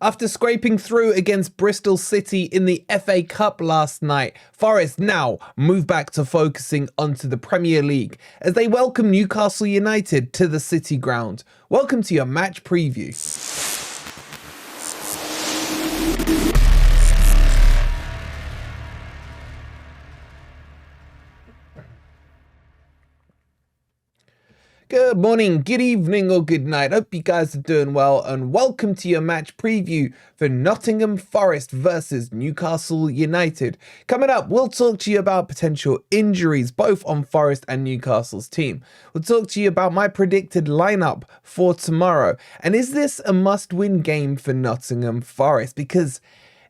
After scraping through against Bristol City in the FA Cup last night, Forest now move back to focusing onto the Premier League as they welcome Newcastle United to the City ground. Welcome to your match preview. Good morning, good evening or good night. Hope you guys are doing well and welcome to your match preview for Nottingham Forest versus Newcastle United. Coming up, we'll talk to you about potential injuries both on Forest and Newcastle's team. We'll talk to you about my predicted lineup for tomorrow. And is this a must-win game for Nottingham Forest? Because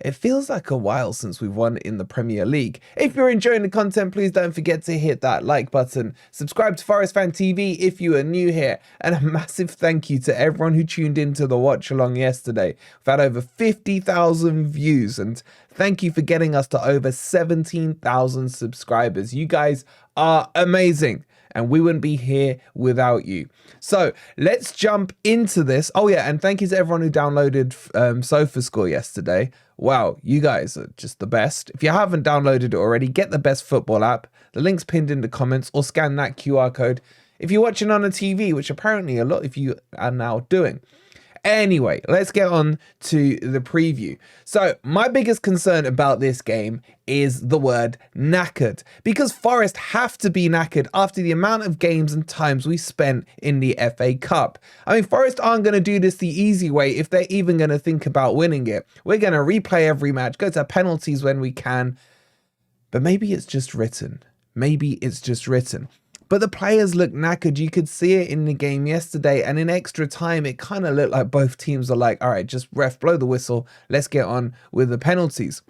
it feels like a while since we've won in the Premier League. If you're enjoying the content, please don't forget to hit that like button. Subscribe to Forest Fan TV if you are new here. And a massive thank you to everyone who tuned into the watch along yesterday. We've had over 50,000 views and thank you for getting us to over 17,000 subscribers. You guys are amazing. And we wouldn't be here without you. So let's jump into this. Oh yeah, and thank you to everyone who downloaded SofaScore yesterday. Wow, you guys are just the best. If you haven't downloaded it already, get the best football app. The link's pinned in the comments or scan that QR code if you're watching on a TV, which apparently a lot of you are now doing. Anyway, let's get on to the preview. So my biggest concern about this game is the word knackered, because Forest have to be knackered after the amount of games and times we spent in the FA Cup. I mean, Forest aren't going to do this the easy way if they're even going to think about winning it. We're going to replay every match, go to penalties when we can, but maybe it's just written. Maybe it's just written. But the players look knackered. You could see it in the game yesterday, and in extra time, it kind of looked like both teams are like, all right, just ref, blow the whistle. Let's get on with the penalties.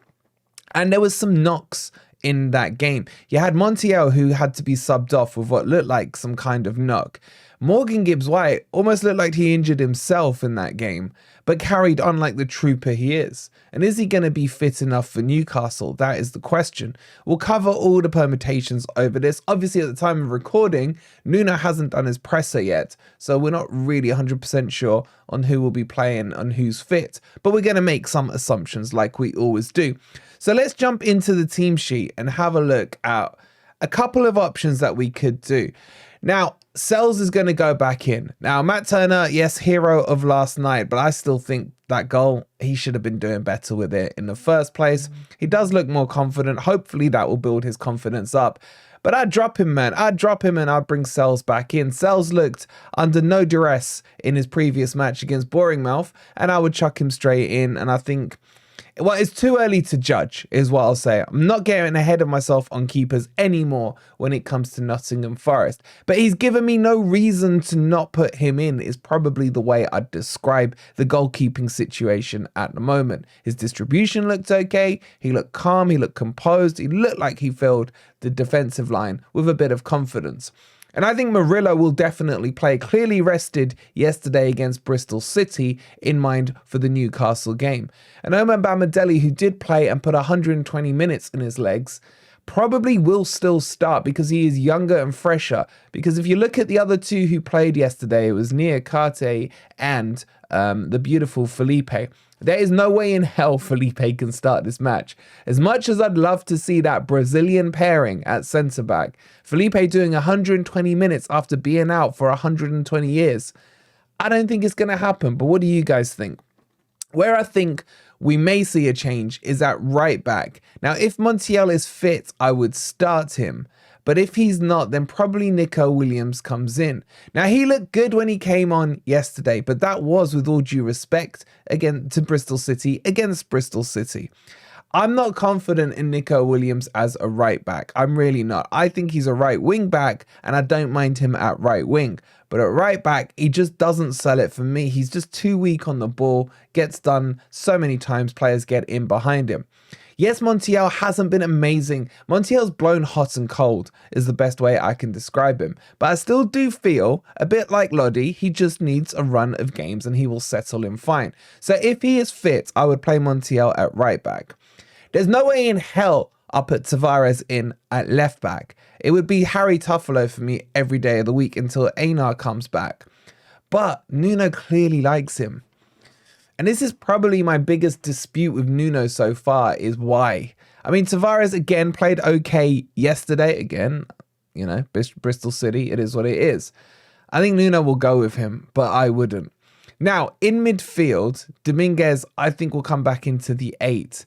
And there was some knocks in that game. You had Montiel, who had to be subbed off with what looked like some kind of knock. Morgan Gibbs-White almost looked like he injured himself in that game, but carried on like the trooper he is. And is he going to be fit enough for Newcastle? That is the question. We'll cover all the permutations over this. Obviously, at the time of recording, Nuno hasn't done his presser yet, so we're not really 100% sure on who will be playing and who's fit. But we're going to make some assumptions like we always do. So let's jump into the team sheet and have a look at a couple of options that we could do. Now, Sells is going to go back in. Now, Matt Turner, yes, hero of last night, but I still think that goal, he should have been doing better with it in the first place. He does look more confident. Hopefully that will build his confidence up. But I'd drop him, man. I'd drop him and I'd bring Sells back in. Sells looked under no duress in his previous match against Bournemouth, and I would chuck him straight in. And I think, well, it's too early to judge, is what I'll say. I'm not getting ahead of myself on keepers anymore when it comes to Nottingham Forest. But he's given me no reason to not put him in, is probably the way I'd describe the goalkeeping situation at the moment. His distribution looked okay. He looked calm. He looked composed. He looked like he filled the defensive line with a bit of confidence. And I think Murillo will definitely play, clearly rested yesterday against Bristol City in mind for the Newcastle game. And Omar Bamadeli, who did play and put 120 minutes in his legs, probably will still start because he is younger and fresher. Because if you look at the other two who played yesterday, it was Nia Karte and the beautiful Felipe. There is no way in hell Felipe can start this match. As much as I'd love to see that Brazilian pairing at centre-back, Felipe doing 120 minutes after being out for 120 years, I don't think it's going to happen. But what do you guys think? Where I think we may see a change is at right back. Now, if Montiel is fit, I would start him. But if he's not, then probably Nico Williams comes in. Now, he looked good when he came on yesterday, but that was, with all due respect, again to Bristol City, against Bristol City. I'm not confident in Nico Williams as a right back. I'm really not. I think he's a right wing back, and I don't mind him at right wing. But at right back, he just doesn't sell it for me. He's just too weak on the ball, gets done so many times, players get in behind him. Yes, Montiel hasn't been amazing. Montiel's blown hot and cold is the best way I can describe him. But I still do feel, a bit like Lodi, he just needs a run of games and he will settle in fine. So if he is fit, I would play Montiel at right back. There's no way in hell I'll put Tavares in at left back. It would be Harry Tuffalo for me every day of the week until Einar comes back. But Nuno clearly likes him. And this is probably my biggest dispute with Nuno so far, is why. I mean, Tavares again played okay yesterday. Again, you know, Bristol City, it is what it is. I think Nuno will go with him, but I wouldn't. Now, in midfield, Dominguez, I think, will come back into the 8.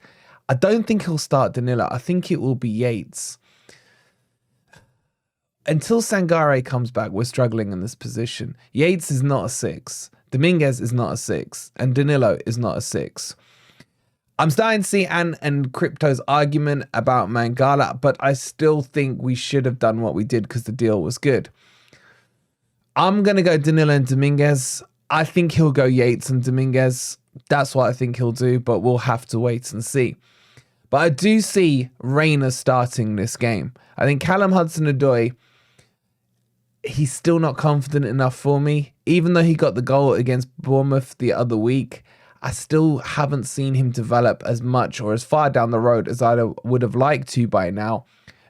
I don't think he'll start Danilo. I think it will be Yates. Until Sangare comes back, we're struggling in this position. Yates is not a 6. Dominguez is not a 6. And Danilo is not a 6. I'm starting to see and Crypto's argument about Mangala, but I still think we should have done what we did because the deal was good. I'm going to go Danilo and Dominguez. I think he'll go Yates and Dominguez. That's what I think he'll do, but we'll have to wait and see. But I do see Reina starting this game. I think Callum Hudson-Odoi, he's still not confident enough for me. Even though he got the goal against Bournemouth the other week, I still haven't seen him develop as much or as far down the road as I would have liked to by now.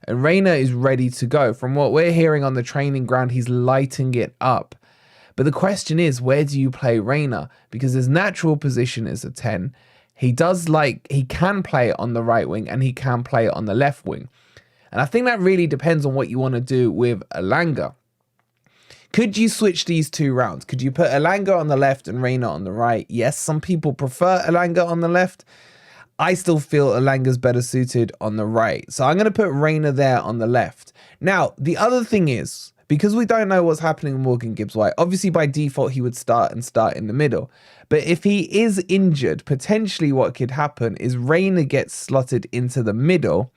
And Reina is ready to go. From what we're hearing on the training ground, he's lighting it up. But the question is, where do you play Reina? Because his natural position is a 10. He can play it on the right wing and he can play it on the left wing. And I think that really depends on what you want to do with Elanga. Could you switch these two rounds? Could you put Elanga on the left and Reina on the right? Yes, some people prefer Elanga on the left. I still feel Elanga's better suited on the right. So I'm going to put Reina there on the left. Now, the other thing is, because we don't know what's happening with Morgan Gibbs-White, obviously by default he would start in the middle. But if he is injured, potentially what could happen is Reina gets slotted into the middle.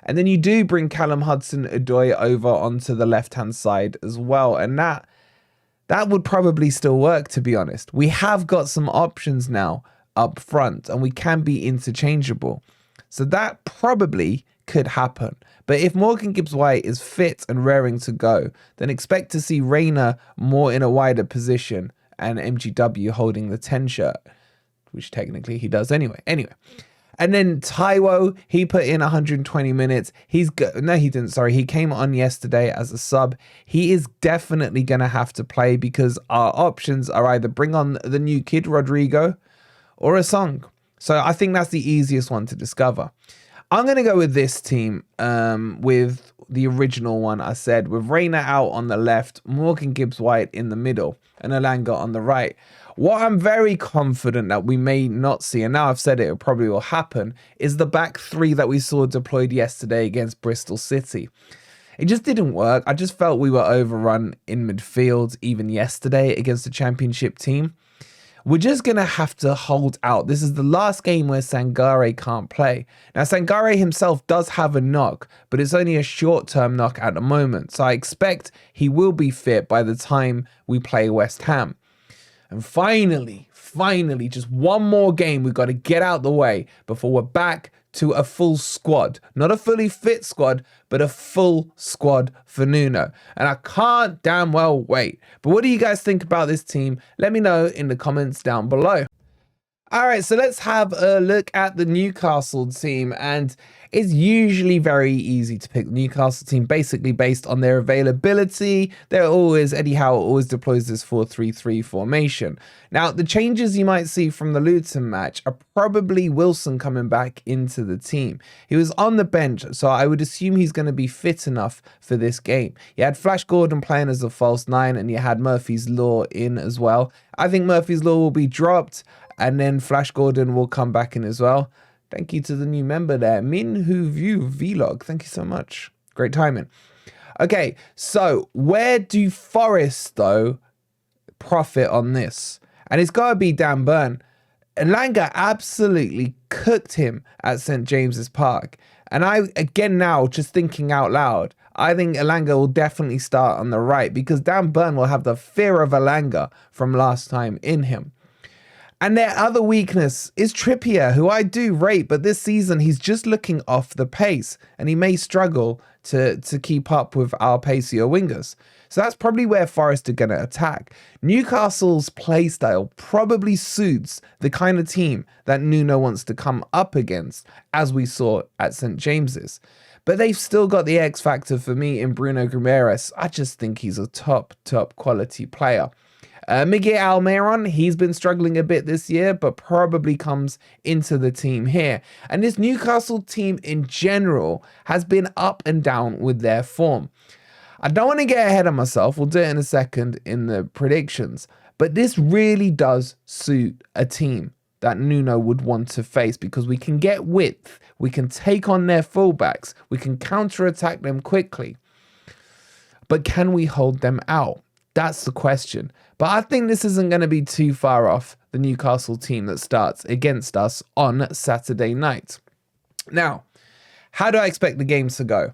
And then you do bring Callum Hudson-Odoi over onto the left-hand side as well. And that would probably still work, to be honest. We have got some options now up front and we can be interchangeable. So that probably could happen. But if Morgan Gibbs-White is fit and raring to go, then expect to see Reina more in a wider position and MGW holding the 10 shirt, which technically he does anyway. And then Taiwo, he put in 120 minutes. No, he didn't. Sorry, he came on yesterday as a sub. He is definitely going to have to play because our options are either bring on the new kid, Rodrigo, or a Song. So I think that's the easiest one to discover. I'm going to go with this team with the original one I said, with Reina out on the left, Morgan Gibbs-White in the middle, and Elanga on the right. What I'm very confident that we may not see, and now I've said it probably will happen, is the back 3 that we saw deployed yesterday against Bristol City. It just didn't work. I just felt we were overrun in midfield even yesterday against a championship team. We're just going to have to hold out. This is the last game where Sangare can't play. Now, Sangare himself does have a knock, but it's only a short-term knock at the moment. So I expect he will be fit by the time we play West Ham. And finally, just one more game we've got to get out the way before we're back to a full squad. Not a fully fit squad, but a full squad for Nuno. And I can't damn well wait. But what do you guys think about this team? Let me know in the comments down below. All right, so let's have a look at the Newcastle team. And it's usually very easy to pick the Newcastle team, basically based on their availability. Eddie Howe always deploys this 4-3-3 formation. Now, the changes you might see from the Luton match are probably Wilson coming back into the team. He was on the bench, so I would assume he's going to be fit enough for this game. You had Flash Gordon playing as a false 9, and you had Murphy's Law in as well. I think Murphy's Law will be dropped, and then Flash Gordon will come back in as well. Thank you to the new member there, Min Who View Vlog. Thank you so much. Great timing. Okay, so where do Forest, though, profit on this? And it's got to be Dan Burn. Elanga absolutely cooked him at St. James's Park. And again now, just thinking out loud, I think Elanga will definitely start on the right because Dan Burn will have the fear of Elanga from last time in him. And their other weakness is Trippier, who I do rate, but this season he's just looking off the pace and he may struggle to keep up with our pacier wingers. So that's probably where Forest are going to attack. Newcastle's playstyle probably suits the kind of team that Nuno wants to come up against, as we saw at St. James's. But they've still got the X factor for me in Bruno Guimaraes. I just think he's a top quality player. Miguel Almiron, he's been struggling a bit this year, but probably comes into the team here. And this Newcastle team in general has been up and down with their form. I don't want to get ahead of myself. We'll do it in a second in the predictions. But this really does suit a team that Nuno would want to face because we can get width, we can take on their fullbacks, we can counter-attack them quickly. But can we hold them out? That's the question. But I think this isn't going to be too far off the Newcastle team that starts against us on Saturday night. Now, how do I expect the games to go?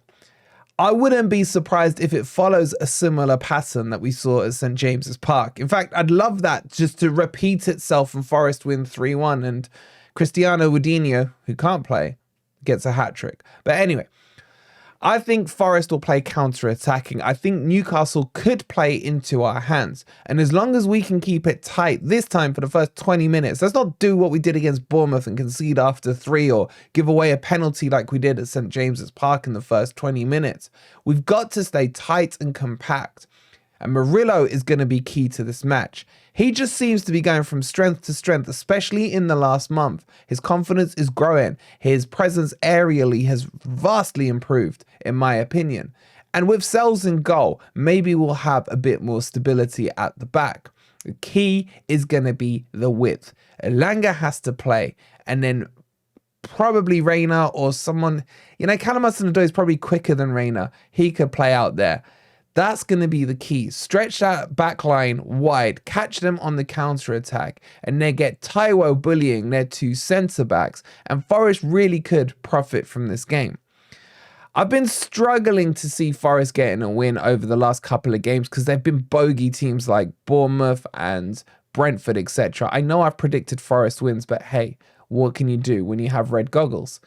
I wouldn't be surprised if it follows a similar pattern that we saw at St James's Park. In fact, I'd love that just to repeat itself and Forest win 3-1 and Cristiano Ronaldo, who can't play, gets a hat-trick. But anyway, I think Forest will play counter-attacking. I think Newcastle could play into our hands. And as long as we can keep it tight this time for the first 20 minutes, let's not do what we did against Bournemouth and concede after 3 or give away a penalty like we did at St James's Park in the first 20 minutes. We've got to stay tight and compact. And Murillo is going to be key to this match. He just seems to be going from strength to strength, especially in the last month. His confidence is growing. His presence aerially has vastly improved, in my opinion. And with Sells in goal, maybe we'll have a bit more stability at the back. The key is going to be the width. Elanga has to play, and then probably Reina or someone, Callum Hudson-Odoi is probably quicker than Reina. He could play out there. That's going to be the key. Stretch that back line wide, catch them on the counter-attack, and then get Taiwo bullying their 2 centre-backs, and Forest really could profit from this game. I've been struggling to see Forest getting a win over the last couple of games because they've been bogey teams like Bournemouth and Brentford, etc. I know I've predicted Forest wins, but hey, what can you do when you have red goggles?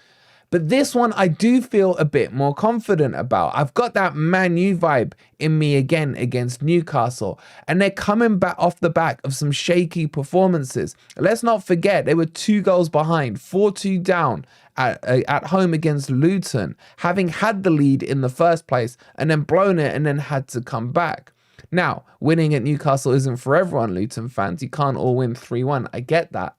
But this one I do feel a bit more confident about. I've got that Man U vibe in me again against Newcastle. And they're coming back off the back of some shaky performances. Let's not forget, they were 2 goals behind, 4-2 down at home against Luton, having had the lead in the first place and then blown it and then had to come back. Now, winning at Newcastle isn't for everyone, Luton fans. You can't all win 3-1. I get that.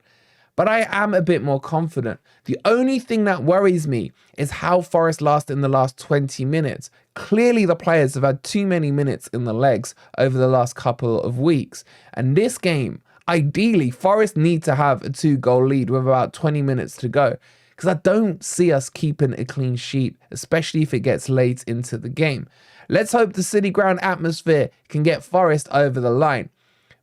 But I am a bit more confident. The only thing that worries me is how Forest last in the last 20 minutes. Clearly, the players have had too many minutes in the legs over the last couple of weeks. And this game, ideally, Forest need to have a 2-goal lead with about 20 minutes to go. Because I don't see us keeping a clean sheet, especially if it gets late into the game. Let's hope the City Ground atmosphere can get Forest over the line.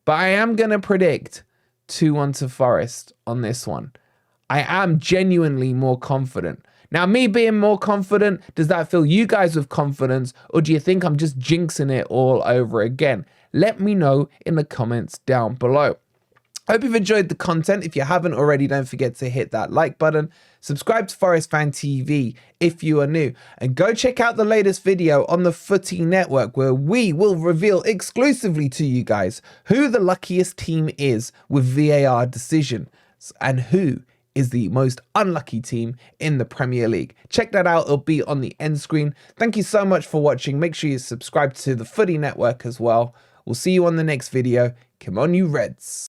But I am going to predict 2-1 to Forest on this one. I am genuinely more confident. Now, me being more confident, does that fill you guys with confidence, or do you think I'm just jinxing it all over again? Let me know in the comments down below. I hope you've enjoyed the content. If you haven't already, don't forget to hit that like button. Subscribe to Forest Fan TV if you are new. And go check out the latest video on the Footy Network where we will reveal exclusively to you guys who the luckiest team is with VAR decision and who is the most unlucky team in the Premier League. Check that out. It'll be on the end screen. Thank you so much for watching. Make sure you subscribe to the Footy Network as well. We'll see you on the next video. Come on, you Reds.